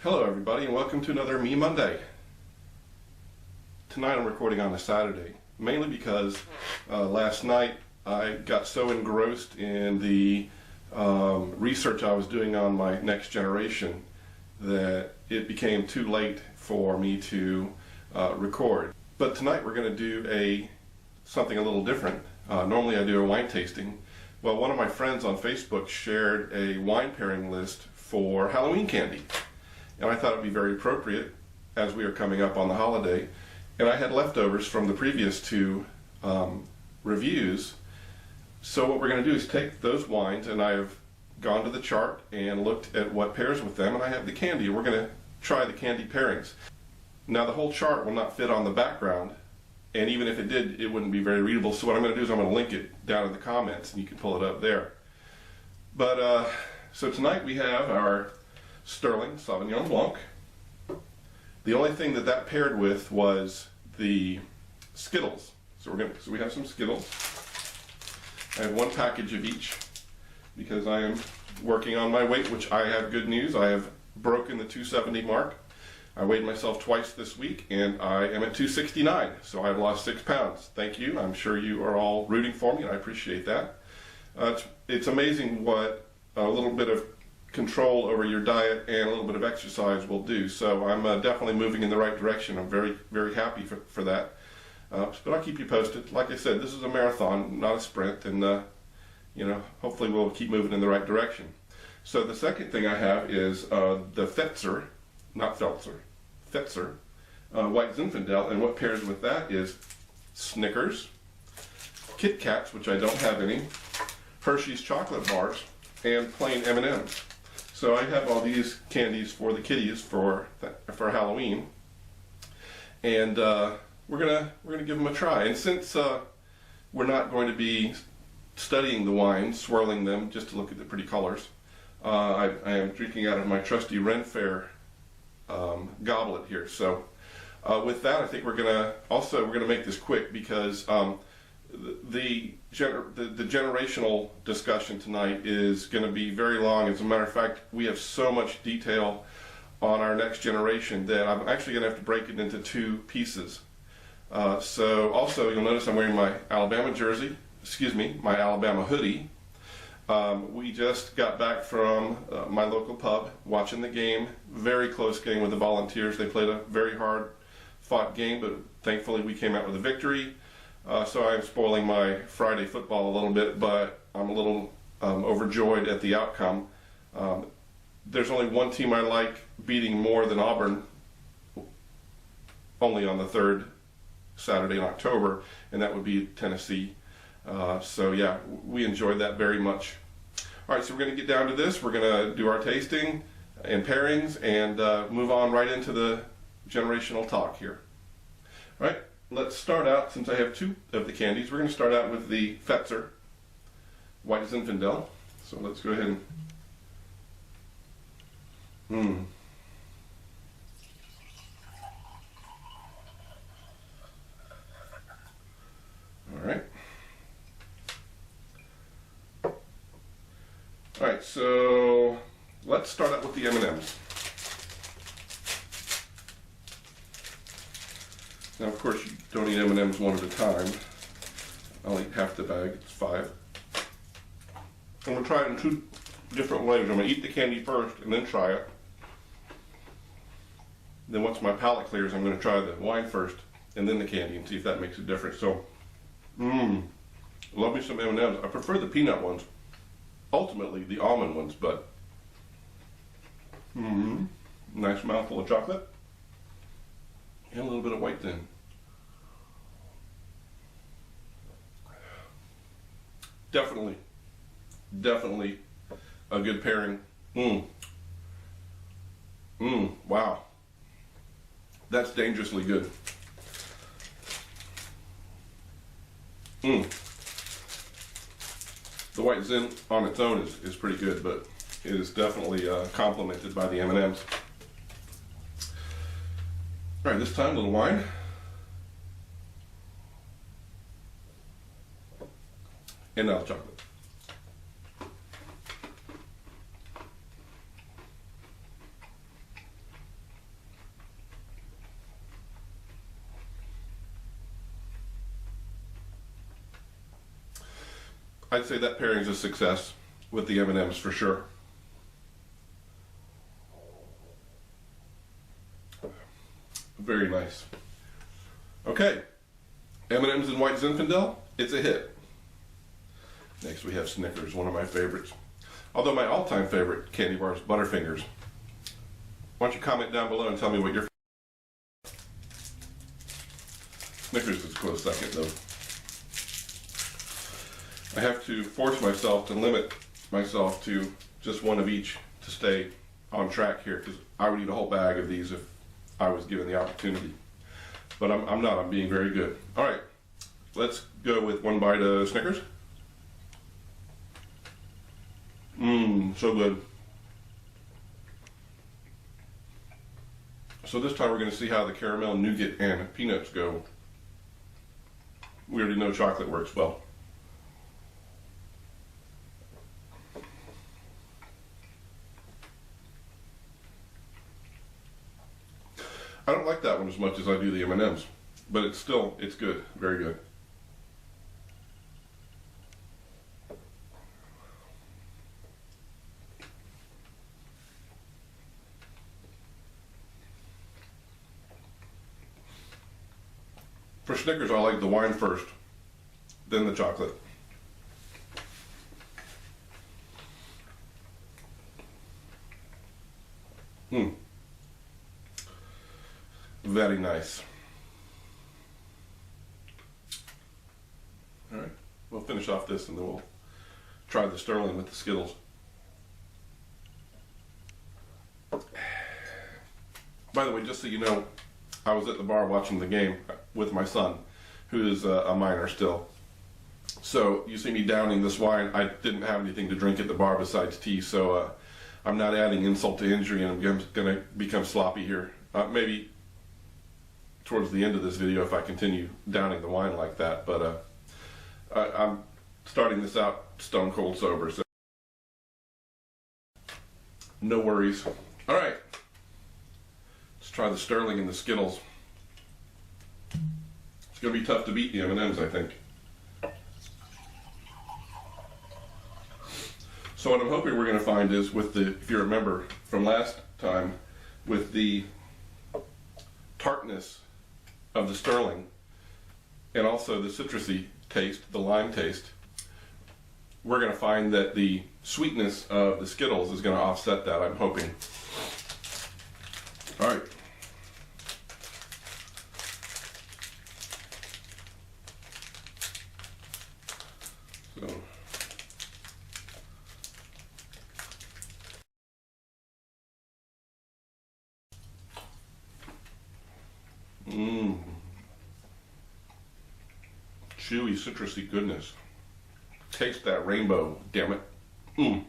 Hello everybody and welcome to another Me Monday. Tonight I'm recording on a Saturday, mainly because last night I got so engrossed in the research I was doing on my next generation that it became too late for me to record. But tonight we're going to do something a little different. Normally I do a wine tasting. Well, one of my friends on Facebook shared a wine pairing list for Halloween candy. And I thought it would be very appropriate as we are coming up on the holiday. And I had leftovers from the previous two reviews. So what we're going to do is take those wines, and I have gone to the chart and looked at what pairs with them, and I have the candy. We're going to try the candy pairings. Now the whole chart will not fit on the background, and even if it did, it wouldn't be very readable. So what I'm going to do is I'm going to link it down in the comments, and you can pull it up there. But so tonight we have our Sterling Sauvignon Blanc. The only thing that paired with was the Skittles. So we have some Skittles. I have one package of each because I am working on my weight, which I have good news. I have broken the 270 mark. I weighed myself twice this week and I am at 269. So I've lost 6 pounds. Thank you. I'm sure you are all rooting for me and I appreciate that. It's amazing what a little bit of control over your diet and a little bit of exercise will do. So I'm definitely moving in the right direction. I'm very, very happy for that. But I'll keep you posted. Like I said, this is a marathon, not a sprint, and hopefully we'll keep moving in the right direction. So the second thing I have is the Fetzer, not Feltzer, Fetzer, White Zinfandel, and what pairs with that is Snickers, Kit Kats, which I don't have any, Hershey's chocolate bars, and plain M&Ms. So I have all these candies for the kiddies for Halloween, and we're gonna give them a try. And since we're not going to be studying the wine, swirling them just to look at the pretty colors, I am drinking out of my trusty Ren Fair goblet here. So with that, I think we're gonna make this quick because the generational discussion tonight is going to be very long. As a matter of fact, we have so much detail on our next generation that I'm actually going to have to break it into two pieces. So also you'll notice I'm wearing my Alabama jersey, my Alabama hoodie. We just got back from my local pub watching the game, very close game with the Volunteers. They played a very hard fought game, but thankfully we came out with a victory. So I'm spoiling my Friday football a little bit, but I'm a little overjoyed at the outcome. There's only one team I like beating more than Auburn, only on the third Saturday in October, and that would be Tennessee. So yeah, we enjoyed that very much. All right, so we're going to get down to this. We're going to do our tasting and pairings and move on right into the generational talk here. All right. Let's start out, since I have two of the candies, we're going to start out with the Fetzer White Zinfandel. So let's go ahead and All right, so let's start out with the M&Ms. Now, of course, you don't eat M&Ms one at a time. I'll eat half the bag, it's 5. I'm going to try it in two different ways. I'm going to eat the candy first and then try it. Then once my palate clears, I'm going to try the wine first and then the candy and see if that makes a difference. So, love me some M&Ms. I prefer the peanut ones. Ultimately, the almond ones, but nice mouthful of chocolate. And a little bit of white thin. Definitely a good pairing. Wow. That's dangerously good. The white zin on its own is pretty good, but it is definitely complemented by the M&Ms. All right, this time a little wine. And now the chocolate. I'd say that pairing's a success with the M&Ms for sure. Very nice. Okay, M&Ms and White Zinfandel, it's a hit. Next we have Snickers, one of my favorites. Although my all-time favorite candy bar is Butterfingers. Why don't you comment down below and tell me what your Snickers is a close second though. I have to force myself to limit myself to just one of each to stay on track here, because I would eat a whole bag of these if I was given the opportunity. But I'm not, I'm being very good. All right, let's go with one bite of Snickers. Mmm, so good. So this time we're going to see how the caramel, nougat, and peanuts go. We already know chocolate works well. I don't like that one as much as I do the M&Ms, but it's good, very good. For Snickers, I like the wine first, then the chocolate. Very nice. All right, we'll finish off this and then we'll try the Sterling with the Skittles. By the way, just so you know, I was at the bar watching the game with my son, who is a minor still. So you see me downing this wine. I didn't have anything to drink at the bar besides tea, so I'm not adding insult to injury, and I'm going to become sloppy here. Maybe towards the end of this video if I continue downing the wine like that, but I'm starting this out stone cold sober, so no worries. All right, let's try the Sterling and the Skittles. It's going to be tough to beat the M&Ms, I think. So what I'm hoping we're going to find is with the, if you remember from last time, with the tartness of the Sterling and also the citrusy taste, the lime taste, we're going to find that the sweetness of the Skittles is going to offset that, I'm hoping. All right. So. Mmm. Chewy, citrusy goodness. Taste that rainbow, damn it. Mmm.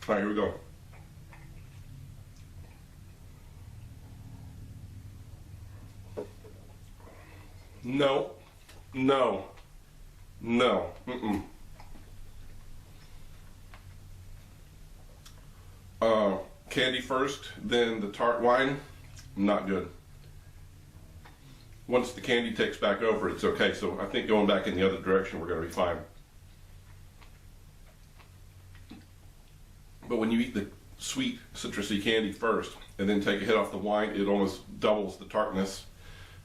All right, here we go. No, no, no, mm-mm. Candy first, then the tart wine, not good. Once the candy takes back over, it's okay. So I think going back in the other direction, we're going to be fine. But when you eat the sweet, citrusy candy first, and then take a hit off the wine, it almost doubles the tartness.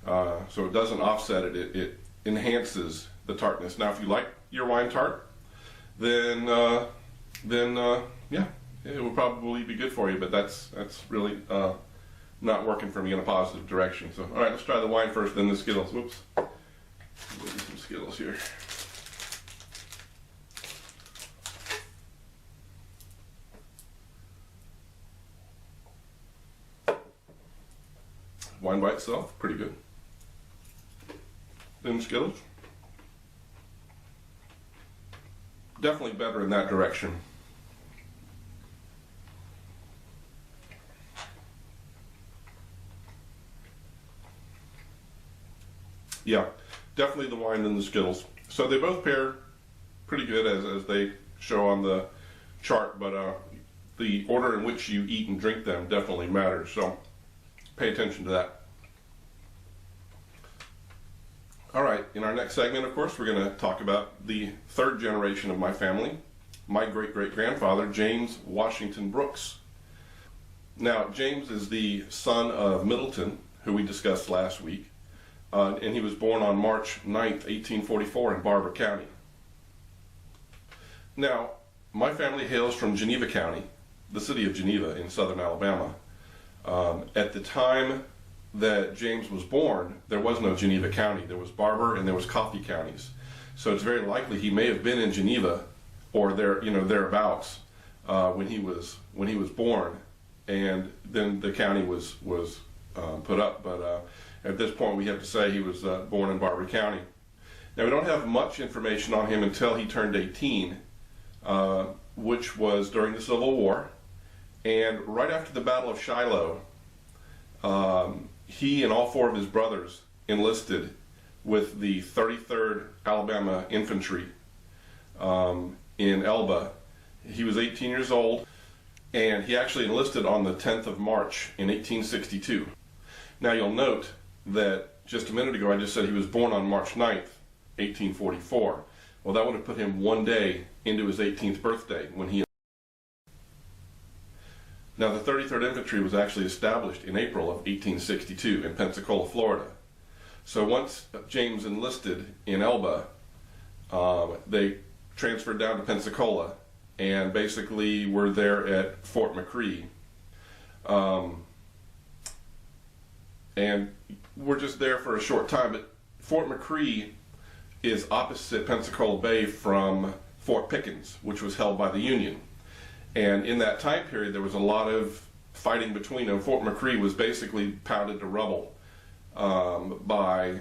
So it doesn't offset it, it enhances the tartness. Now if you like your wine tart, then yeah, it will probably be good for you, but that's really not working for me in a positive direction. So all right, let's try the wine first, then the Skittles. Whoops, maybe some Skittles here. Wine by itself, pretty good. Then Skittles. Definitely better in that direction. Yeah, definitely the wine and the Skittles. So they both pair pretty good as they show on the chart, but the order in which you eat and drink them definitely matters. So pay attention to that. All right, in our next segment, of course, we're going to talk about the third generation of my family, my great-great-grandfather, James Washington Brooks. Now, James is the son of Middleton, who we discussed last week, and he was born on March 9th, 1844 in Barber County. Now, my family hails from Geneva County, the city of Geneva in southern Alabama. At the time that James was born, there was no Geneva County. There was Barber and there was Coffee counties. So it's very likely he may have been in Geneva or thereabouts when he was born, and then the county was put up. But at this point, we have to say he was born in Barber County. Now, we don't have much information on him until he turned 18, which was during the Civil War, and right after the Battle of Shiloh. He and all four of his brothers enlisted with the 33rd Alabama Infantry in Elba. He was 18 years old, and he actually enlisted on the 10th of March in 1862. Now you'll note that just a minute ago I just said he was born on March 9th, 1844. Well, that would have put him one day into his 18th birthday when he. Now, the 33rd Infantry was actually established in April of 1862 in Pensacola, Florida. So once James enlisted in Elba, they transferred down to Pensacola and basically were there at Fort McRee. And we're just there for a short time, but Fort McRee is opposite Pensacola Bay from Fort Pickens, which was held by the Union. And in that time period, there was a lot of fighting between them. Fort McRee was basically pounded to rubble by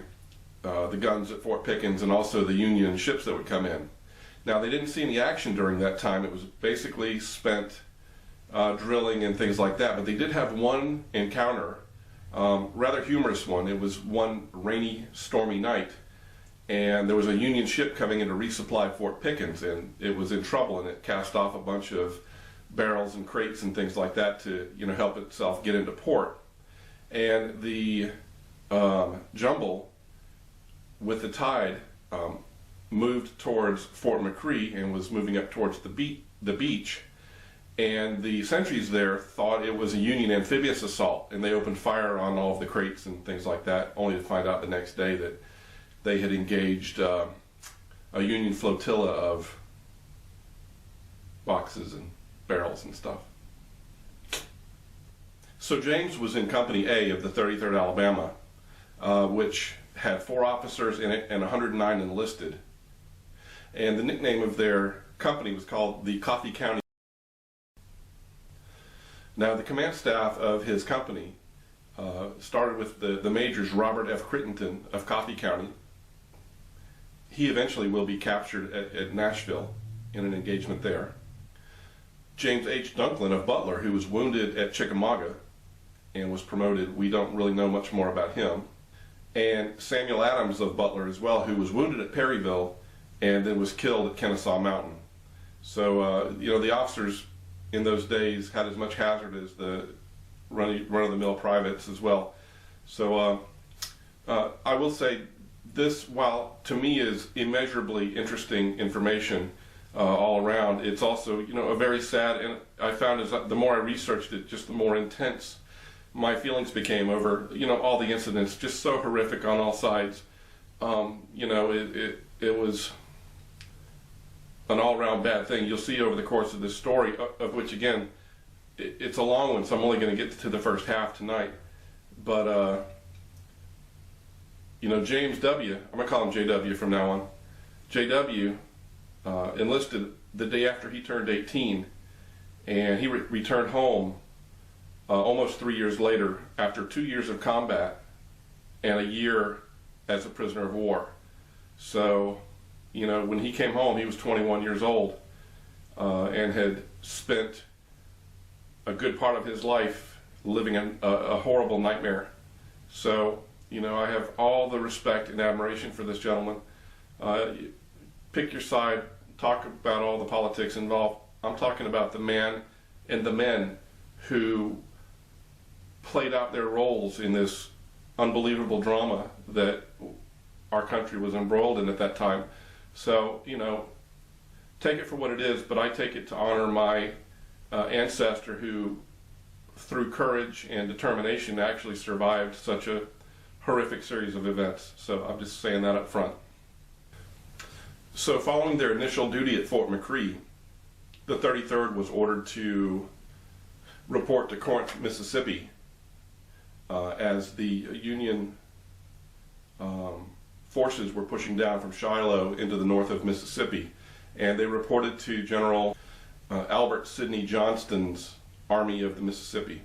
the guns at Fort Pickens and also the Union ships that would come in. Now, they didn't see any action during that time. It was basically spent drilling and things like that. But they did have one encounter, rather humorous one. It was one rainy, stormy night, and there was a Union ship coming in to resupply Fort Pickens, and it was in trouble, and it cast off a bunch of barrels and crates and things like that to help itself get into port. And the jumble with the tide moved towards Fort McRee and was moving up towards the beach, and the sentries there thought it was a Union amphibious assault, and they opened fire on all of the crates and things like that, only to find out the next day that they had engaged a Union flotilla of boxes and barrels and stuff. So James was in Company A of the 33rd Alabama, which had 4 officers in it and 109 enlisted. And the nickname of their company was called the Coffee County. Now, the command staff of his company started with the Majors Robert F. Crittenton of Coffee County. He eventually will be captured at Nashville in an engagement there. James H. Dunklin of Butler, who was wounded at Chickamauga and was promoted. We don't really know much more about him. And Samuel Adams of Butler as well, who was wounded at Perryville and then was killed at Kennesaw Mountain. So, the officers in those days had as much hazard as the run-of-the-mill privates as well. So I will say this, while to me is immeasurably interesting information, all around, it's also a very sad, and I found as the more I researched it, just the more intense my feelings became over all the incidents, just so horrific on all sides. It was an all-around bad thing. You'll see over the course of this story, of which again it's a long one, so I'm only going to get to the first half tonight. But James W., I'm going to call him JW from now on. JW enlisted the day after he turned 18, and he returned home almost 3 years later after 2 years of combat and a year as a prisoner of war. So, when he came home, he was 21 years old and had spent a good part of his life living a horrible nightmare. So, I have all the respect and admiration for this gentleman. Pick your side, talk about all the politics involved. I'm talking about the man and the men who played out their roles in this unbelievable drama that our country was embroiled in at that time. So, you know, take it for what it is, but I take it to honor my ancestor who, through courage and determination, actually survived such a horrific series of events. So I'm just saying that up front. So following their initial duty at Fort McRee, the 33rd was ordered to report to Corinth, Mississippi, as the Union forces were pushing down from Shiloh into the north of Mississippi. And they reported to General Albert Sidney Johnston's Army of the Mississippi.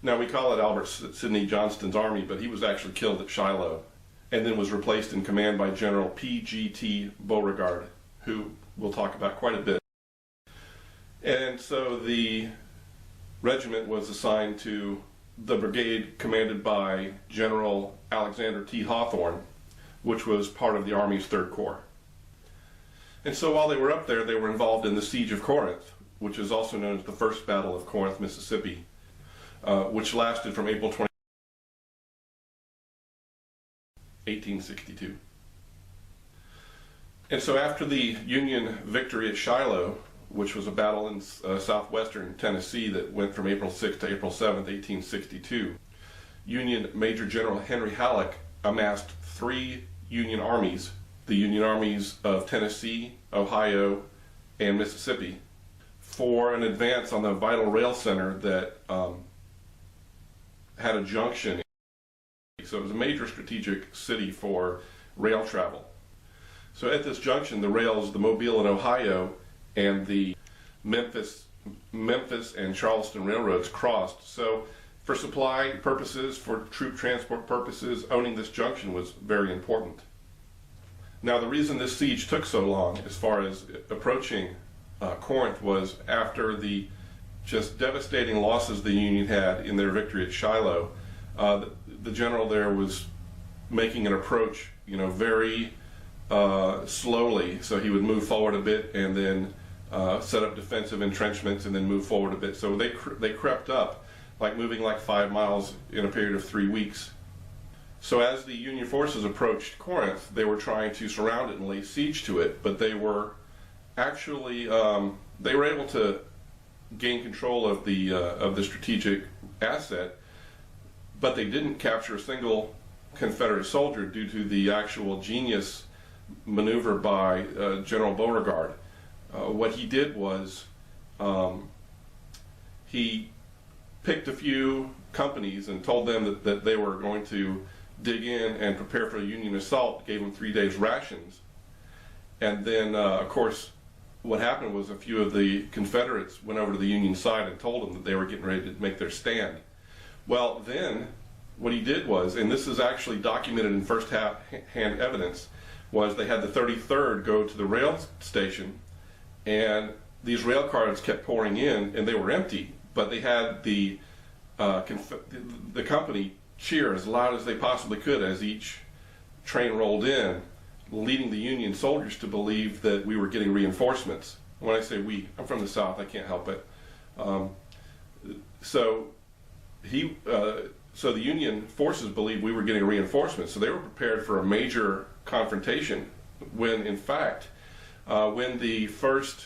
Now we call it Albert Sidney Johnston's Army, but he was actually killed at Shiloh and then was replaced in command by General P.G.T. Beauregard, who we'll talk about quite a bit. And so the regiment was assigned to the brigade commanded by General Alexander T. Hawthorne, which was part of the Army's 3rd Corps. And so while they were up there, they were involved in the Siege of Corinth, which is also known as the First Battle of Corinth, Mississippi, which lasted from April 20, 1862. And so after the Union victory at Shiloh, which was a battle in southwestern Tennessee that went from April 6 to April 7, 1862, Union Major General Henry Halleck amassed 3 Union armies, the Union armies of Tennessee, Ohio, and Mississippi, for an advance on the vital rail center that had a junction. So it was a major strategic city for rail travel. So at this junction, the rails, the Mobile and Ohio, and the Memphis and Charleston railroads crossed. So for supply purposes, for troop transport purposes, owning this junction was very important. Now the reason this siege took so long as far as approaching Corinth was after the just devastating losses the Union had in their victory at Shiloh. The general there was making an approach, you know, very slowly. So he would move forward a bit and then set up defensive entrenchments and then move forward a bit. So they crept up, like moving like 5 miles in a period of 3 weeks. So as the Union forces approached Corinth, they were trying to surround it and lay siege to it, but they were actually they were able to gain control of the strategic asset, but they didn't capture a single Confederate soldier due to the actual genius maneuver by General Beauregard. What he did was he picked a few companies and told them that they were going to dig in and prepare for a Union assault, gave them 3 days rations. And then, of course, what happened was a few of the Confederates went over to the Union side and told them that they were getting ready to make their stand. Well, then, what he did was, and this is actually documented in first-hand evidence, was they had the 33rd go to the rail station, and these rail cars kept pouring in, and they were empty, but they had the company cheer as loud as they possibly could as each train rolled in, leading the Union soldiers to believe that we were getting reinforcements. When I say we, I'm from the South, I can't help it. So the Union forces believed we were getting reinforcements, so they were prepared for a major confrontation, when in fact, when the first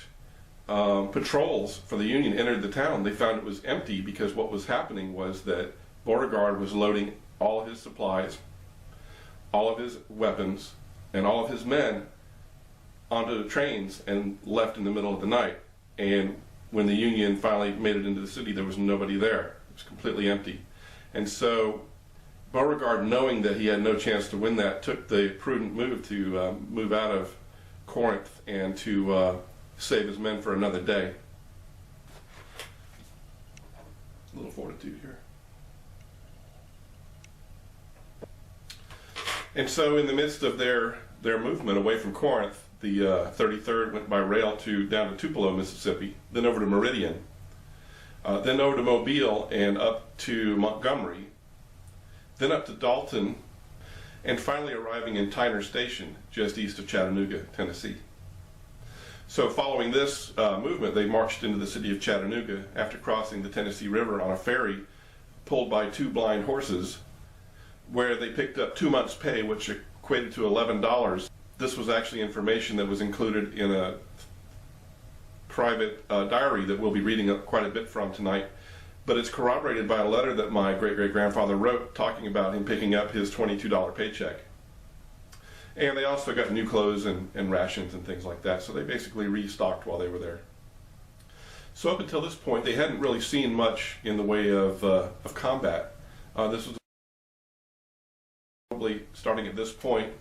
patrols for the Union entered the town, they found it was empty, because what was happening was that Beauregard was loading all of his supplies, all of his weapons, and all of his men onto the trains and left in the middle of the night. And when the Union finally made it into the city, there was nobody there. It was completely empty. And so Beauregard, knowing that he had no chance to win that, took the prudent move to move out of Corinth and to save his men for another day. A little fortitude here. And so in the midst of their movement away from Corinth, the 33rd went by rail down to Tupelo, Mississippi, then over to Meridian, then over to Mobile and up to Montgomery, then up to Dalton, and finally arriving in Tyner Station, just east of Chattanooga, Tennessee. So following this movement, they marched into the city of Chattanooga after crossing the Tennessee River on a ferry pulled by 2 blind horses, where they picked up 2 months' pay, which equated to $11. This was actually information that was included in a private diary that we'll be reading quite a bit from tonight. But it's corroborated by a letter that my great-great-grandfather wrote talking about him picking up his $22 paycheck. And they also got new clothes and rations and things like that, so they basically restocked while they were there. So up until this point, they hadn't really seen much in the way of combat. This was probably starting at this point,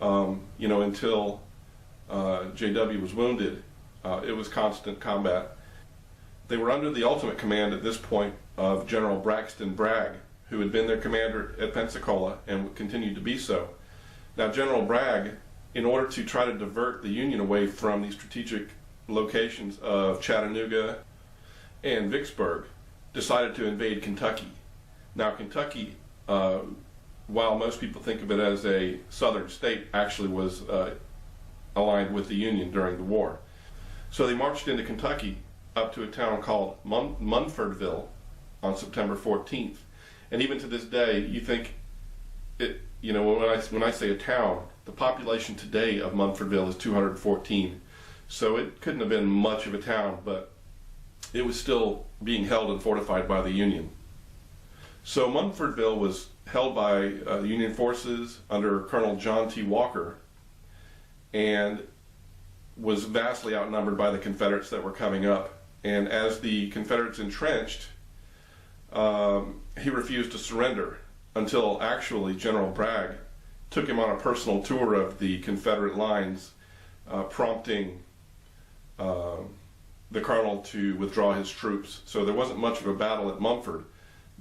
until JW was wounded. It was constant combat. They were under the ultimate command at this point of General Braxton Bragg, who had been their commander at Pensacola and continued to be so. Now, General Bragg, in order to try to divert the Union away from the strategic locations of Chattanooga and Vicksburg, decided to invade Kentucky. Now, Kentucky, while most people think of it as a southern state, actually was aligned with the Union during the war. So they marched into Kentucky up to a town called Munfordville on September 14th. And even to this day, you think, when I say a town, the population today of Munfordville is 214. So it couldn't have been much of a town, but it was still being held and fortified by the Union. So Munfordville was held by the Union forces under Colonel John T. Walker, and was vastly outnumbered by the Confederates that were coming up. And as the Confederates entrenched, he refused to surrender until actually General Bragg took him on a personal tour of the Confederate lines, prompting the colonel to withdraw his troops. So there wasn't much of a battle at Mumford,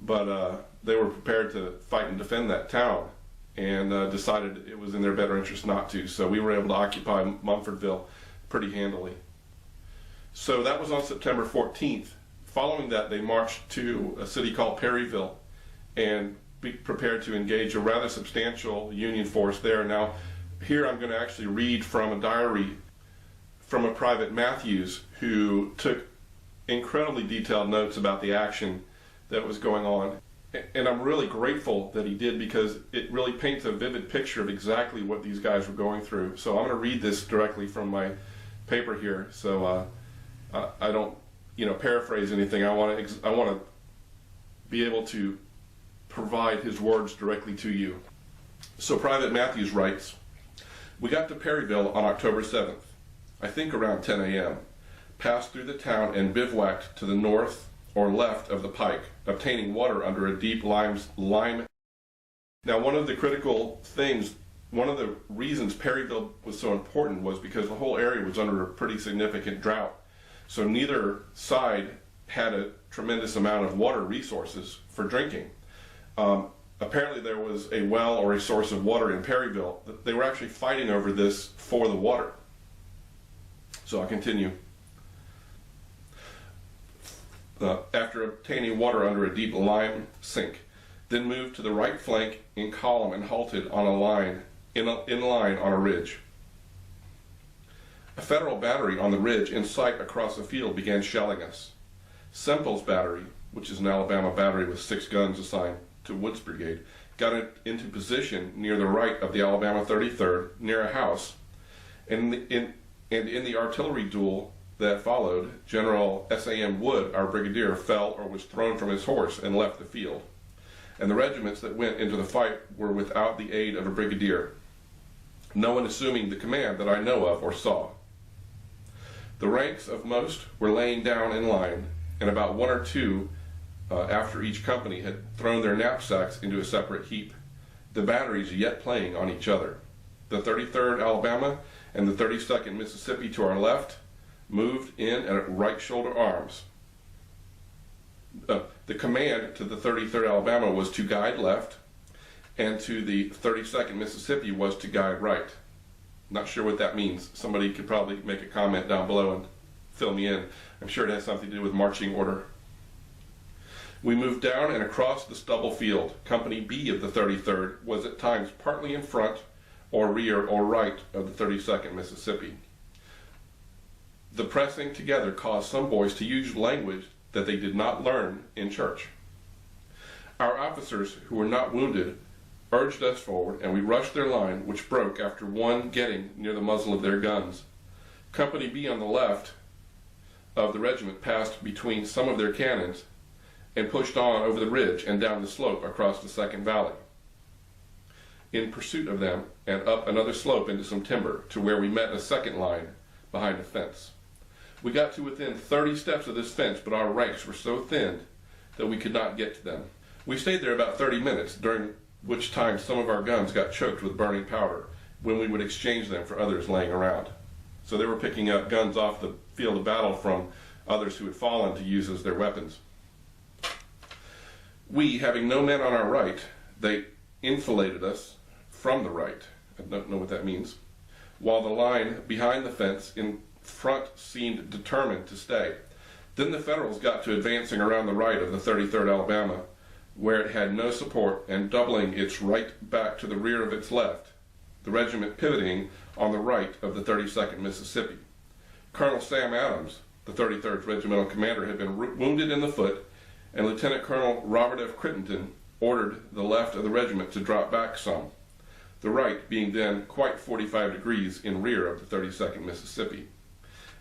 but they were prepared to fight and defend that town, and decided it was in their better interest not to. So we were able to occupy Mumfordville pretty handily. So that was on September 14th. Following that, they marched to a city called Perryville and be prepared to engage a rather substantial Union force there. Now, here I'm going to actually read from a diary from a Private Matthews, who took incredibly detailed notes about the action that was going on. And I'm really grateful that he did, because it really paints a vivid picture of exactly what these guys were going through. So I'm going to read this directly from my paper here, so I don't, paraphrase anything. I want to be able to provide his words directly to you. So Private Matthews writes, "We got to Perryville on October 7th, I think around 10 a.m., passed through the town and bivouacked to the north or left of the pike, obtaining water under a deep lime. Now, one of the critical things, one of the reasons Perryville was so important was because the whole area was under a pretty significant drought. So neither side had a tremendous amount of water resources for drinking. Apparently there was a well or a source of water in Perryville. They were actually fighting over this for the water. So I'll continue. After obtaining water under a deep lime sink, then moved to the right flank in column and halted on a line, in line on a ridge. A Federal battery on the ridge in sight across the field began shelling us. Semple's battery, which is an Alabama battery with 6 guns assigned to Wood's brigade, got into position near the right of the Alabama 33rd, near a house, and in the artillery duel that followed, General S.A.M. Wood, our brigadier, fell or was thrown from his horse and left the field, and the regiments that went into the fight were without the aid of a brigadier, no one assuming the command that I know of or saw. The ranks of most were laying down in line, and about 1 or 2 after each company had thrown their knapsacks into a separate heap, the batteries yet playing on each other. The 33rd Alabama and the 32nd Mississippi to our left moved in at right shoulder arms. The command to the 33rd Alabama was to guide left, and to the 32nd Mississippi was to guide right. Not sure what that means. Somebody could probably make a comment down below and fill me in. I'm sure it has something to do with marching order. We moved down and across the stubble field. Company B of the 33rd was at times partly in front or rear or right of the 32nd Mississippi. The pressing together caused some boys to use language that they did not learn in church. Our officers, who were not wounded, urged us forward, and we rushed their line, which broke after one getting near the muzzle of their guns. Company B on the left of the regiment passed between some of their cannons and pushed on over the ridge and down the slope across the second valley in pursuit of them, and up another slope into some timber to where we met a second line behind a fence. We got to within 30 steps of this fence, but our ranks were so thin that we could not get to them. We stayed there about 30 minutes, during which time some of our guns got choked with burning powder when we would exchange them for others laying around. So they were picking up guns off the field of battle from others who had fallen to use as their weapons. We, having no men on our right, they enfiladed us from the right. I don't know what that means. While the line behind the fence in front seemed determined to stay. Then the Federals got to advancing around the right of the 33rd Alabama, where it had no support, and doubling its right back to the rear of its left, the regiment pivoting on the right of the 32nd Mississippi. Colonel Sam Adams, the 33rd Regimental Commander, had been wounded in the foot, and Lieutenant Colonel Robert F. Crittenden ordered the left of the regiment to drop back some, the right being then quite 45 degrees in rear of the 32nd Mississippi.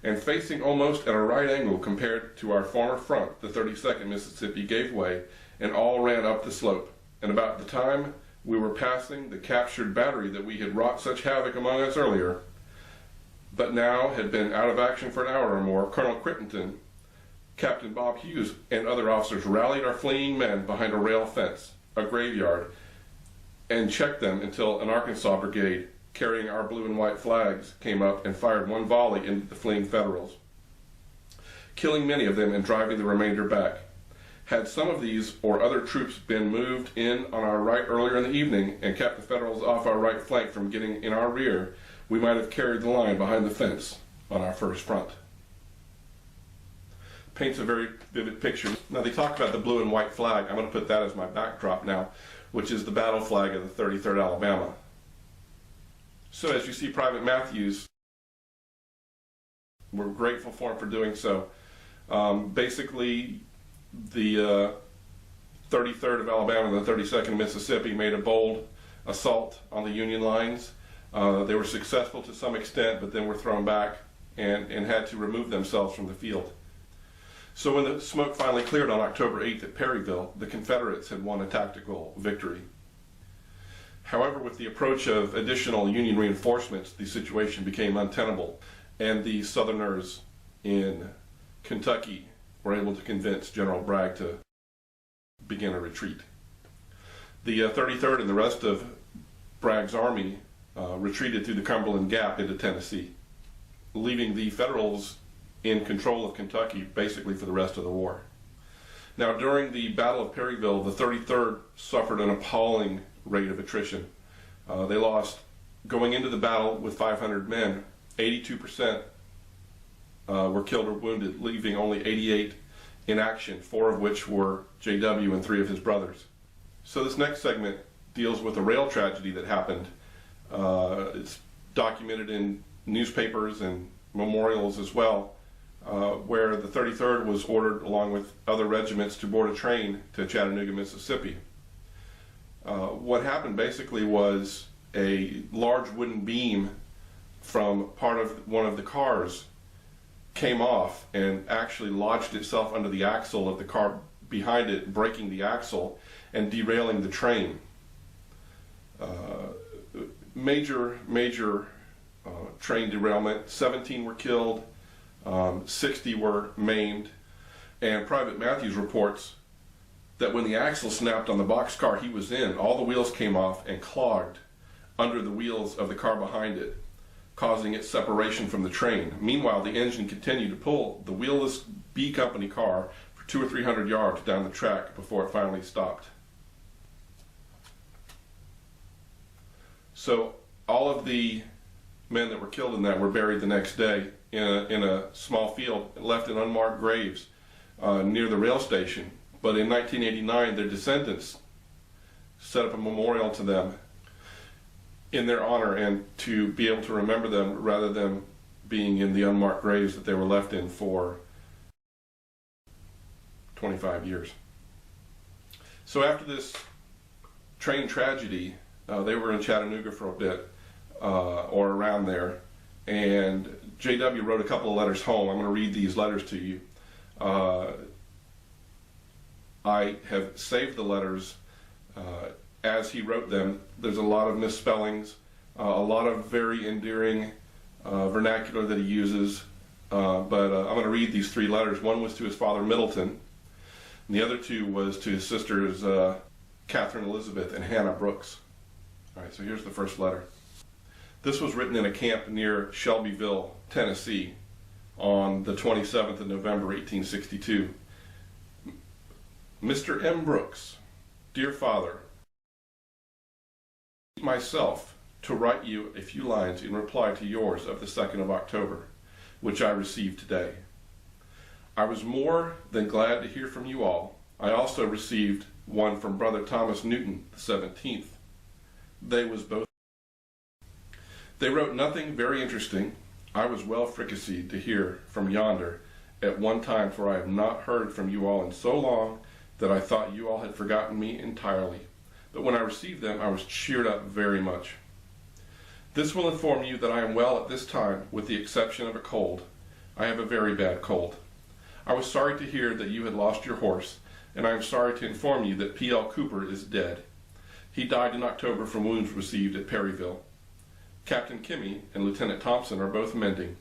And facing almost at a right angle compared to our former front, the 32nd Mississippi gave way and all ran up the slope. And about the time we were passing the captured battery that we had wrought such havoc among us earlier, but now had been out of action for an hour or more, Colonel Crittenden, Captain Bob Hughes, and other officers rallied our fleeing men behind a rail fence, a graveyard, and checked them until an Arkansas brigade carrying our blue and white flags came up and fired one volley into the fleeing Federals, killing many of them and driving the remainder back. Had some of these or other troops been moved in on our right earlier in the evening and kept the Federals off our right flank from getting in our rear, we might have carried the line behind the fence on our first front. Paints a very vivid picture. Now they talk about the blue and white flag. I'm going to put that as my backdrop now, which is the battle flag of the 33rd Alabama. So as you see, Private Matthews, we're grateful for him for doing so. Basically, the 33rd of Alabama and the 32nd Mississippi made a bold assault on the Union lines. They were successful to some extent, but then were thrown back and had to remove themselves from the field. So when the smoke finally cleared on October 8th at Perryville, the Confederates had won a tactical victory. However, with the approach of additional Union reinforcements, the situation became untenable, and the Southerners in Kentucky were able to convince General Bragg to begin a retreat. The 33rd and the rest of Bragg's army retreated through the Cumberland Gap into Tennessee, leaving the Federals in control of Kentucky basically for the rest of the war. Now, during the Battle of Perryville, the 33rd suffered an appalling rate of attrition. They lost, going into the battle with 500 men, 82% were killed or wounded, leaving only 88 in action, 4 of which were J.W. and 3 of his brothers. So this next segment deals with a rail tragedy that happened. It's documented in newspapers and memorials as well, where the 33rd was ordered along with other regiments to board a train to Chattanooga, Mississippi. What happened basically was a large wooden beam from part of one of the cars came off and actually lodged itself under the axle of the car behind it, breaking the axle and derailing the train. Major train derailment. 17 were killed, 60 were maimed, and Private Matthews reports that when the axle snapped on the boxcar he was in, all the wheels came off and clogged under the wheels of the car behind it, causing its separation from the train. Meanwhile, the engine continued to pull the wheelless B Company car for 200 or 300 yards down the track before it finally stopped. So all of the men that were killed in that were buried the next day in a small field, left in unmarked graves near the rail station. But in 1989, their descendants set up a memorial to them in their honor and to be able to remember them rather than being in the unmarked graves that they were left in for 25 years. So after this train tragedy, they were in Chattanooga for a bit, or around there, and J.W. wrote a couple of letters home. I'm going to read these letters to you. I have saved the letters as he wrote them. There's a lot of misspellings, a lot of very endearing vernacular that he uses, but I'm going to read these 3 letters. One was to his father Middleton, and the other 2 was to his sisters Catherine Elizabeth and Hannah Brooks. All right, so here's the first letter. This was written in a camp near Shelbyville, Tennessee, on the 27th of November, 1862. Mr. M. Brooks, dear father, myself to write you a few lines in reply to yours of the 2nd of October, which I received today. I was more than glad to hear from you all. I also received one from Brother Thomas Newton, the 17th. They wrote nothing very interesting. I was well fricasseed to hear from yonder at one time, for I have not heard from you all in so long that I thought you all had forgotten me entirely. But when I received them, I was cheered up very much. This will inform you that I am well at this time, with the exception of a cold. I have a very bad cold. I was sorry to hear that you had lost your horse, and I am sorry to inform you that P.L. Cooper is dead. He died in October from wounds received at Perryville. Captain Kimmy and Lieutenant Thompson are both mending.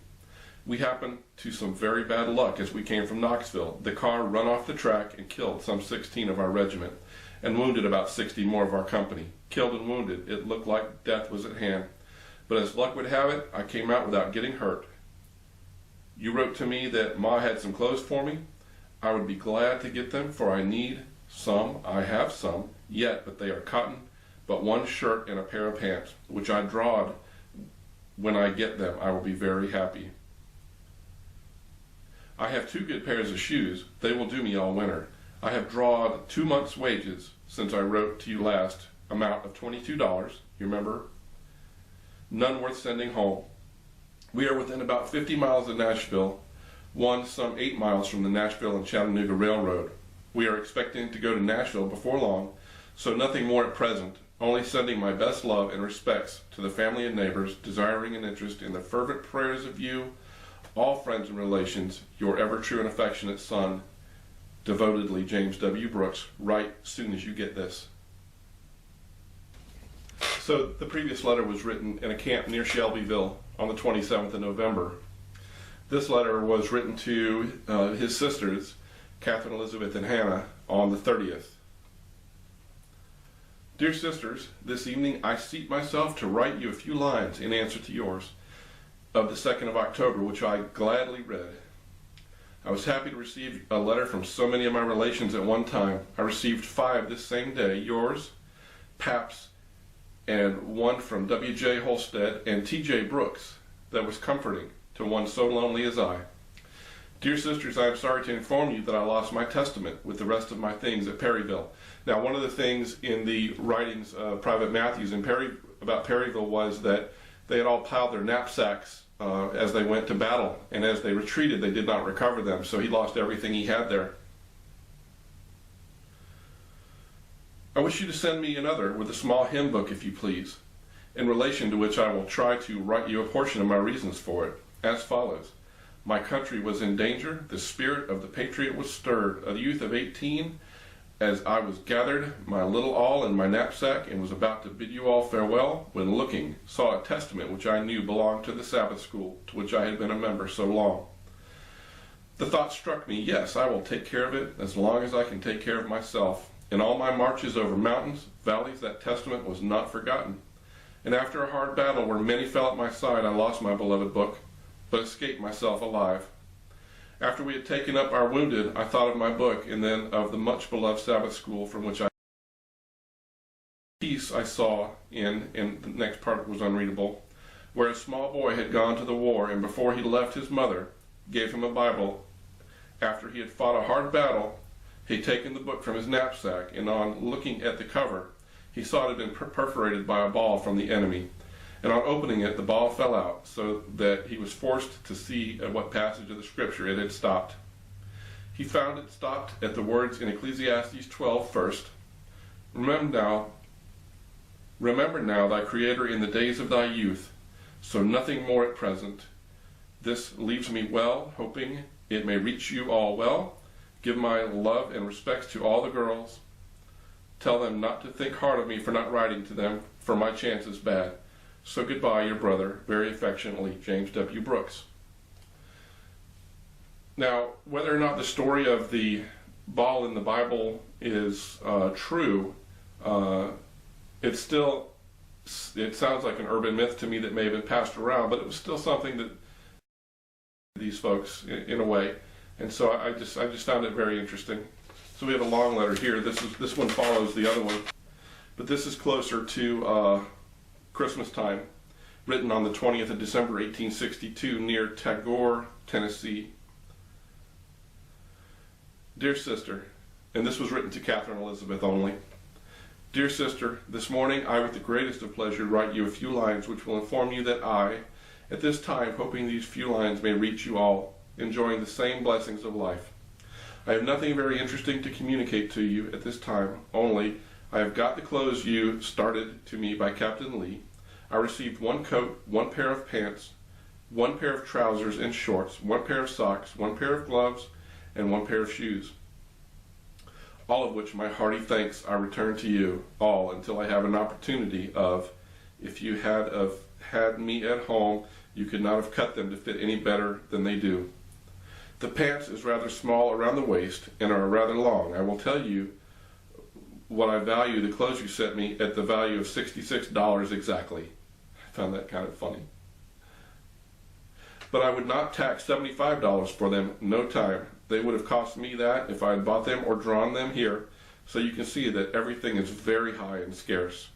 We happened to some very bad luck as we came from Knoxville. The car run off the track and killed some 16 of our regiment, and wounded about 60 more of our company. Killed and wounded, it looked like death was at hand. But as luck would have it, I came out without getting hurt. You wrote to me that Ma had some clothes for me. I would be glad to get them, for I need some. I have some yet, but they are cotton, but one shirt and a pair of pants, which I drawed. When I get them, I will be very happy. I have 2 good pairs of shoes. They will do me all winter. I have drawed 2 months' wages since I wrote to you last, amount of $22. You remember? None worth sending home. We are within about 50 miles of Nashville, one some 8 miles from the Nashville and Chattanooga Railroad. We are expecting to go to Nashville before long, so nothing more at present. Only sending my best love and respects to the family and neighbors, desiring an interest in the fervent prayers of you, all friends and relations, your ever true and affectionate son, devotedly, James W. Brooks. Write soon as you get this. So the previous letter was written in a camp near Shelbyville on the 27th of November. This letter was written to his sisters, Catherine Elizabeth and Hannah, on the 30th. Dear sisters, this evening I seat myself to write you a few lines in answer to yours of the 2nd of October, which I gladly read. I was happy to receive a letter from so many of my relations at one time. I received 5 this same day, yours, Pap's, and one from W.J. Holstead and T.J. Brooks, that was comforting to one so lonely as I. Dear sisters, I am sorry to inform you that I lost my testament with the rest of my things at Perryville. Now, one of the things in the writings of Private Matthews about Perryville was that they had all piled their knapsacks as they went to battle, and as they retreated, they did not recover them, so he lost everything he had there. I wish you to send me another with a small hymn book, if you please, in relation to which I will try to write you a portion of my reasons for it, as follows. My country was in danger, the spirit of the patriot was stirred. A youth of 18, as I was gathered my little all in my knapsack and was about to bid you all farewell, when looking, saw a testament which I knew belonged to the Sabbath school, to which I had been a member so long. The thought struck me, yes, I will take care of it as long as I can take care of myself. In all my marches over mountains, valleys, that testament was not forgotten. And after a hard battle where many fell at my side, I lost my beloved book, but escaped myself alive. After we had taken up our wounded, I thought of my book, and then of the much beloved Sabbath school from which I piece I saw in the next part was unreadable, where a small boy had gone to the war, and before he left his mother, gave him a Bible. After he had fought a hard battle, he had taken the book from his knapsack, and on looking at the cover, he saw it had been perforated by a ball from the enemy. And on opening it, the ball fell out, so that he was forced to see at what passage of the scripture it had stopped. He found it stopped at the words in Ecclesiastes 12 first. Remember now, Remember now thy Creator in the days of thy youth, so nothing more at present. This leaves me well, hoping it may reach you all well. Give my love and respects to all the girls. Tell them not to think hard of me for not writing to them, for my chance is bad. So goodbye, your brother. Very affectionately, James W. Brooks. Now, whether or not the story of the ball in the Bible is true, it sounds like an urban myth to me that may have been passed around, but it was still something that these folks in a way, and so I just found it very interesting. So we have a long letter here. This one follows the other one, but this is closer to Christmas time, written on the 20th of December 1862 near Tagore, Tennessee. Dear Sister, and this was written to Catherine Elizabeth only. Dear Sister, this morning I with the greatest of pleasure write you a few lines which will inform you that I, at this time, hoping these few lines may reach you all, enjoying the same blessings of life. I have nothing very interesting to communicate to you at this time, only I have got the clothes you started to me by Captain Lee. I received one coat, one pair of pants, one pair of trousers and shorts, one pair of socks, one pair of gloves, and one pair of shoes. All of which my hearty thanks I return to you all until I have an opportunity of, if you had me at home, you could not have cut them to fit any better than they do. The pants is rather small around the waist and are rather long. I will tell you what I value the clothes you sent me at the value of $66 exactly. I found that kind of funny. But I would not tax $75 for them, no time. They would have cost me that if I had bought them or drawn them here, so you can see that everything is very high and scarce.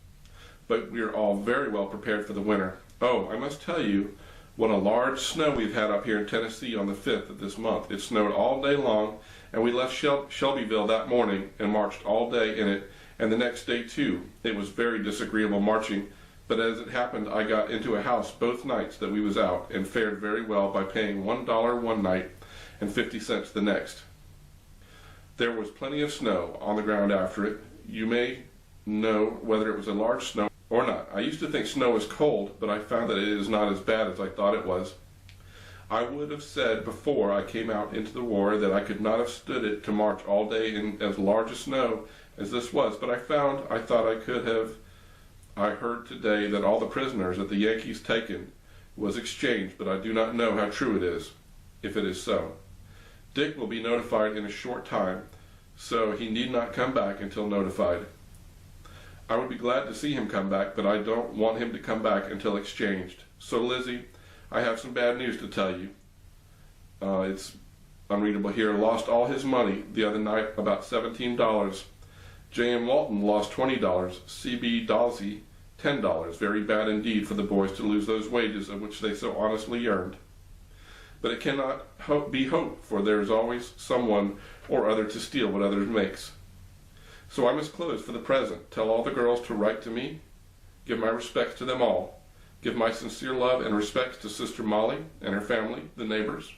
But we are all very well prepared for the winter. Oh, I must tell you what a large snow we've had up here in Tennessee on the 5th of this month. It snowed all day long, and we left Shelbyville that morning and marched all day in it, and the next day too. It was very disagreeable marching, but as it happened, I got into a house both nights that we was out, and fared very well by paying $1 one night and 50 cents the next. There was plenty of snow on the ground after it. You may know whether it was a large snow or not. I used to think snow was cold, but I found that it is not as bad as I thought it was. I would have said before I came out into the war that I could not have stood it to march all day in as large a snow as this was, but I thought I could have. I heard today that all the prisoners that the Yankees taken was exchanged, but I do not know how true it is, if it is so. Dick will be notified in a short time, so he need not come back until notified. I would be glad to see him come back, but I don't want him to come back until exchanged. So Lizzie, I have some bad news to tell you. It's unreadable here. Lost all his money the other night, about $17. J.M. Walton lost $20. C.B. Dalsey, $10. Very bad indeed for the boys to lose those wages of which they so honestly earned. But it cannot be hoped, for there is always someone or other to steal what others makes. So I must close for the present. Tell all the girls to write to me. Give my respects to them all. Give my sincere love and respects to Sister Molly and her family, the neighbors.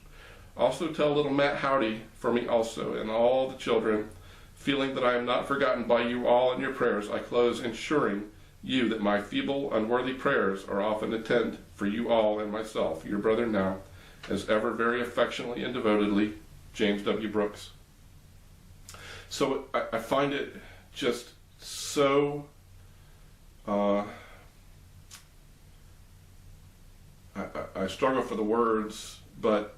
Also tell little Matt howdy for me also, and all the children. Feeling that I am not forgotten by you all in your prayers, I close ensuring you that my feeble, unworthy prayers are often attend for you all and myself, your brother now, as ever very affectionately and devotedly, James W. Brooks. So I find it just so I struggle for the words, but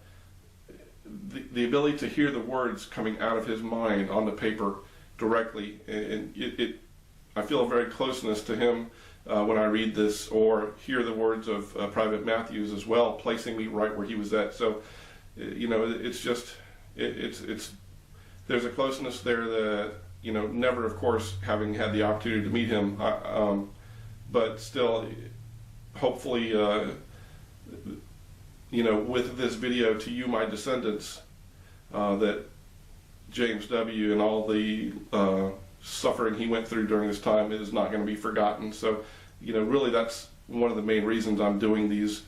the ability to hear the words coming out of his mind on the paper directly, and I feel a very closeness to him when I read this, or hear the words of Private Matthews as well, placing me right where he was at. So, you know, it's just, it's there's a closeness there that, you know, never, of course, having had the opportunity to meet him, but still, hopefully, you know, with this video to you, my descendants, that James W. and all the suffering he went through during this time is not going to be forgotten. So, you know, really that's one of the main reasons I'm doing these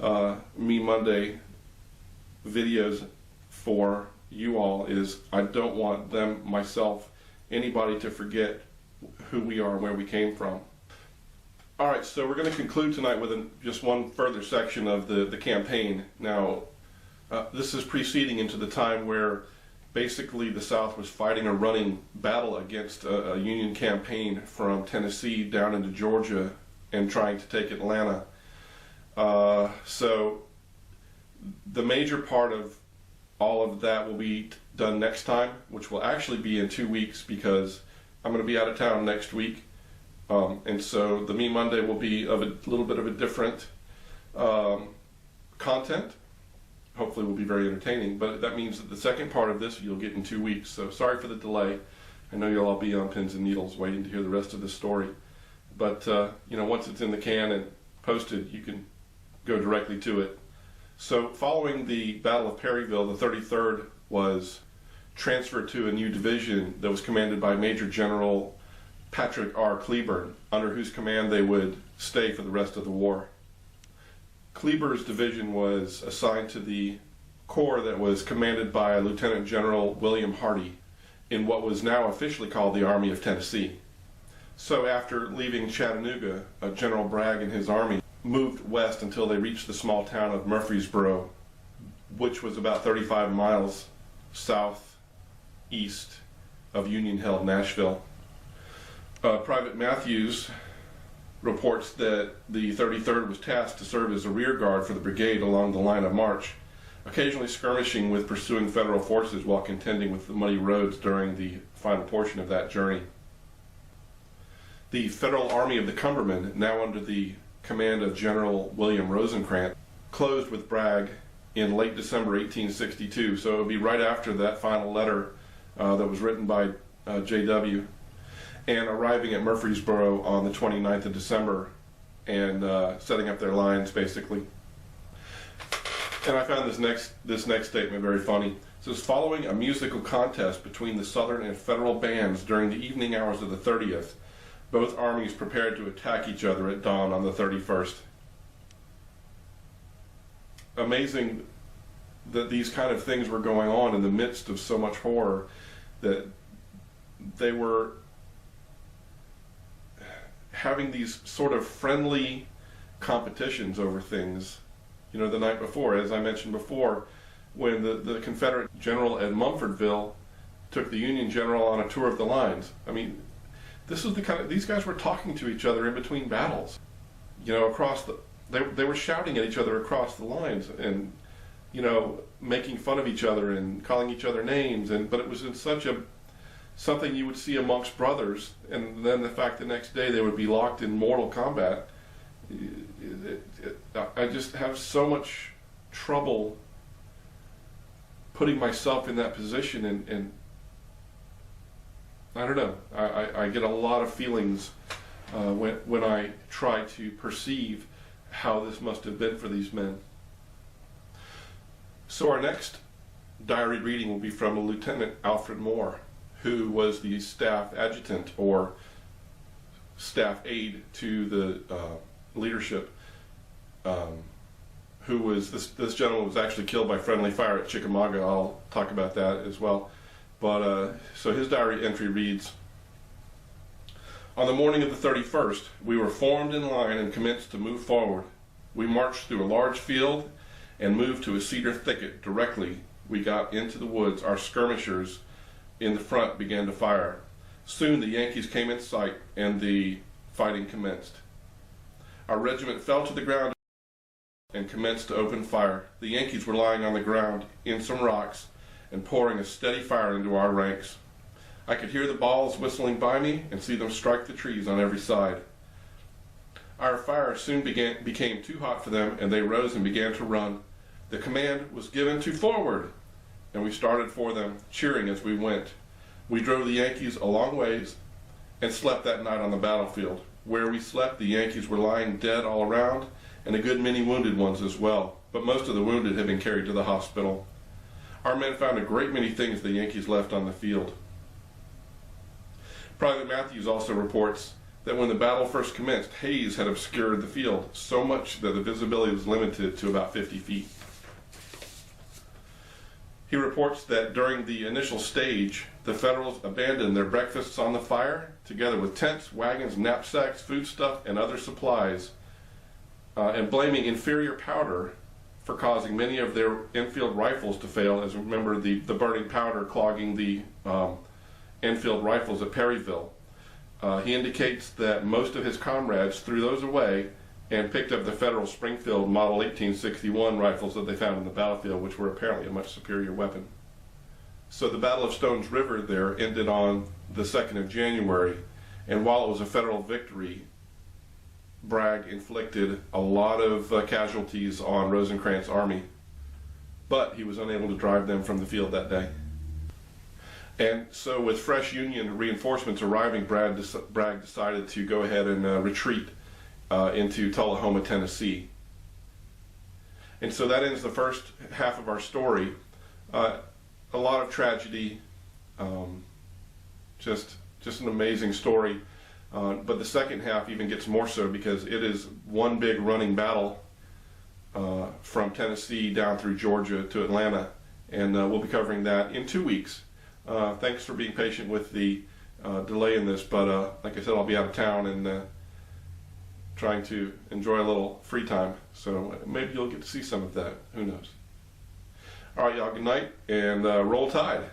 Me Monday videos for you all, is I don't want them, myself, anybody to forget who we are and where we came from. All right, so we're going to conclude tonight with just one further section of the campaign. Now, this is preceding into the time where basically the South was fighting a running battle against a Union campaign from Tennessee down into Georgia and trying to take Atlanta. So the major part of all of that will be done next time, which will actually be in 2 weeks because I'm going to be out of town next week. And so the Me Monday will be of a little bit of a different content. Hopefully will be very entertaining, but that means that the second part of this you'll get in 2 weeks. So sorry for the delay. I know you'll all be on pins and needles waiting to hear the rest of the story. But once it's in the can and posted, you can go directly to it. So following the Battle of Perryville, the 33rd was transferred to a new division that was commanded by Major General Patrick R. Cleburne, under whose command they would stay for the rest of the war. Kleber's division was assigned to the corps that was commanded by Lieutenant General William Hardee in what was now officially called the Army of Tennessee. So after leaving Chattanooga, General Bragg and his army moved west until they reached the small town of Murfreesboro, which was about 35 miles southeast of Union-held Nashville. Private Matthews reports that the 33rd was tasked to serve as a rear guard for the brigade along the line of march, occasionally skirmishing with pursuing federal forces while contending with the muddy roads during the final portion of that journey. The Federal Army of the Cumberland, now under the command of General William Rosecrans, closed with Bragg in late December 1862, so it would be right after that final letter that was written by J.W., and arriving at Murfreesboro on the 29th of December and setting up their lines, basically. And I found this next statement very funny. It says, following a musical contest between the Southern and Federal bands during the evening hours of the 30th, both armies prepared to attack each other at dawn on the 31st. Amazing that these kind of things were going on in the midst of so much horror, that they were having these sort of friendly competitions over things. The night before, as I mentioned before, when the Confederate general at Mumfordville took the Union general on a tour of the lines. I mean, this is the kind of, these guys were talking to each other in between battles. Across they were shouting at each other across the lines and, making fun of each other and calling each other names, but it was in something you would see amongst brothers, and then the fact the next day they would be locked in mortal combat. I just have so much trouble putting myself in that position, and I don't know. I get a lot of feelings when I try to perceive how this must have been for these men. So our next diary reading will be from Lieutenant Alfred Moore, who was the staff adjutant or staff aide to the leadership, who was, this gentleman was actually killed by friendly fire at Chickamauga. I'll talk about that as well. But so his diary entry reads, on the morning of the 31st, we were formed in line and commenced to move forward. We marched through a large field and moved to a cedar thicket. Directly we got into the woods, our skirmishers in the front began to fire. Soon the Yankees came in sight and the fighting commenced. Our regiment fell to the ground and commenced to open fire. The Yankees were lying on the ground in some rocks and pouring a steady fire into our ranks. I could hear the balls whistling by me and see them strike the trees on every side. Our fire soon became too hot for them, and they rose and began to run. The command was given to forward, and we started for them, cheering as we went. We drove the Yankees a long ways and slept that night on the battlefield. Where we slept, the Yankees were lying dead all around, and a good many wounded ones as well, but most of the wounded had been carried to the hospital. Our men found a great many things the Yankees left on the field. Private Matthews also reports that when the battle first commenced, haze had obscured the field so much that the visibility was limited to about 50 feet. He reports that during the initial stage, the Federals abandoned their breakfasts on the fire, together with tents, wagons, knapsacks, foodstuff, and other supplies, and blaming inferior powder for causing many of their Enfield rifles to fail, as remember the burning powder clogging the Enfield rifles at Perryville. He indicates that most of his comrades threw those away and picked up the Federal Springfield Model 1861 rifles that they found in the battlefield, which were apparently a much superior weapon. So the Battle of Stones River there ended on the 2nd of January, and while it was a Federal victory, Bragg inflicted a lot of casualties on Rosecrans' army, but he was unable to drive them from the field that day. And so with fresh Union reinforcements arriving, Bragg decided to go ahead and retreat into Tullahoma, Tennessee. And so that ends the first half of our story. A lot of tragedy, just an amazing story. But the second half even gets more so because it is one big running battle from Tennessee down through Georgia to Atlanta. And we'll be covering that in 2 weeks. Thanks for being patient with the delay in this, but like I said, I'll be out of town and trying to enjoy a little free time, so maybe you'll get to see some of that. Who knows? All right, y'all, good night, and roll Tide.